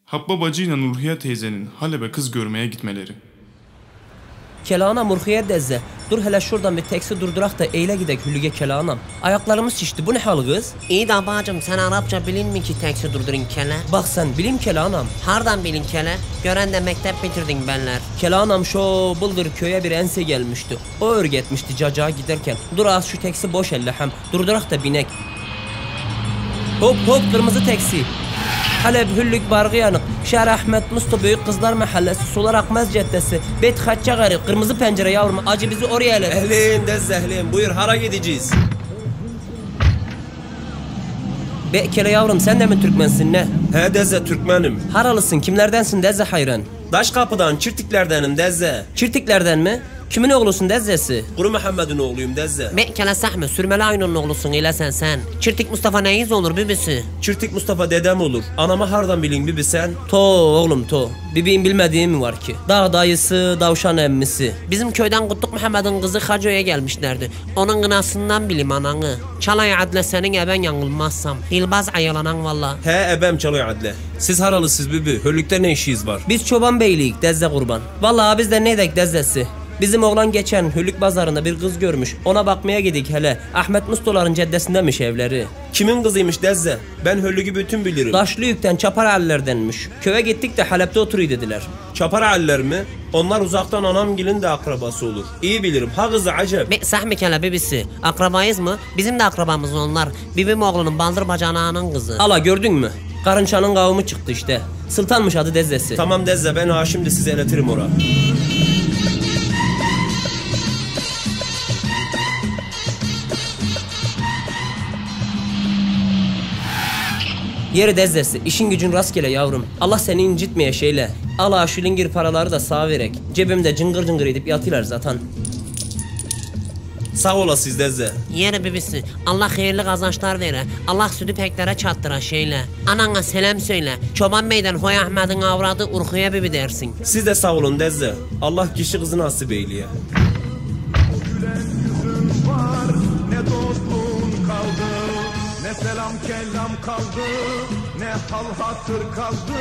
Habba bacıyla Nurhiye teyzenin Halep'e kız görmeye gitmeleri. Kelanam Urhiye deze. Dur hele şuradan bir teksi durdurak da eyle gidek Hülüge Kelanam. Ayaklarımız şişti. Bu ne hal kız? İyi de bacım sen Arapça bilin mi ki teksi durdurun kele? Bak sen bilim Kelanam. Hardan bilin kele? Gören de mektep bitirdin benler. Kelanam şu bıldır köye bir ense gelmişti. O örgetmişti cacağa giderken. Dur az şu teksi boş elle hem. Durdurak da binek. Hop hop kırmızı teksi. Halep Hüllük Bargı Yanık, Şehir Ahmet Mustafa Büyük Kızlar Mahallesi, Sular Akmaz Caddesi, Bet Hatça Gari, Kırmızı Pencere yavrum, acı bizi oraya ele. Ehlim dezzehlim, buyur hara gideceğiz. Be kele yavrum sen de mi Türkmensin ne? He deze Türkmenim. Haralısın kimlerdensin deze hayran? Daş kapıdan Çirtiklerdenim deze. Çirtiklerden mi? Kimin oğlusun dezzesi? Kuru Muhammed'in oğluyum deze. Be kele sahme sürmeli aynunun oğlusun ile sen. Çirtik Mustafa neyiz olur bibisi? Çirtik Mustafa dedem olur. Anama hardan bilin bibi sen? To oğlum to. Bibiğin bilmediği mi var ki? Dağ dayısı, davşan emmisi. Bizim köyden Kutluk Muhammed'in kızı Hacı'ya gelmişlerdi. Onun gınasından bilim ananı. Çalay adle senin eben yanılmazsam. Hilbaz ayalanan valla. He ebem çalıyor adle. Siz haralısınız bibi. Höllükte ne işiniz var? Biz çoban beyliyik dezze kurban. Vallahi biz de ne edek dezzesi. Bizim oğlan geçen Hülük Bazarı'nda bir kız görmüş. Ona bakmaya gidik hele. Ahmet Mustoların ceddesindemiş evleri. Kimin kızıymış deze? Ben höllüğü bütün bilirim. Daşlıyük'ten Çapar Köye gittik de Halep'te oturuyor dediler. Çapar aller mi? Onlar uzaktan anamgilin de akrabası olur. İyi bilirim. Ha kızı acep. Be sahme kele bibisi. Akrabayız mı? Bizim de akrabamız onlar. Bibim oğlunun baldır bacanağının kızı. Ala gördün mü? Karınçanın kavmi çıktı işte. Sultanmış adı dezzesi. Tamam deze ben ha şimdi size iletirim ora. Yeri dezzesi, işin gücün rastgele yavrum. Allah seni incitmeye şeyle. Ala şu lingir paraları da sağ verek. Cebimde cıngır cıngır edip yatıyorlar zaten. Sağ olasınız deze. Yeri bibisi. Allah hayırlı kazançlar vere. Allah sütü peklere çattıra şeyle. Anana selam söyle. Çoban Bey'den Hoy Ahmet'in avradı Urhiye bibi dersin. Siz de sağ olun deze. Allah kişi kızı nasip eyleye. Ne selam kellam kaldı, ne hal hatır kaldı,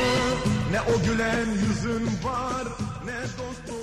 ne o gülen yüzün var, ne dostum.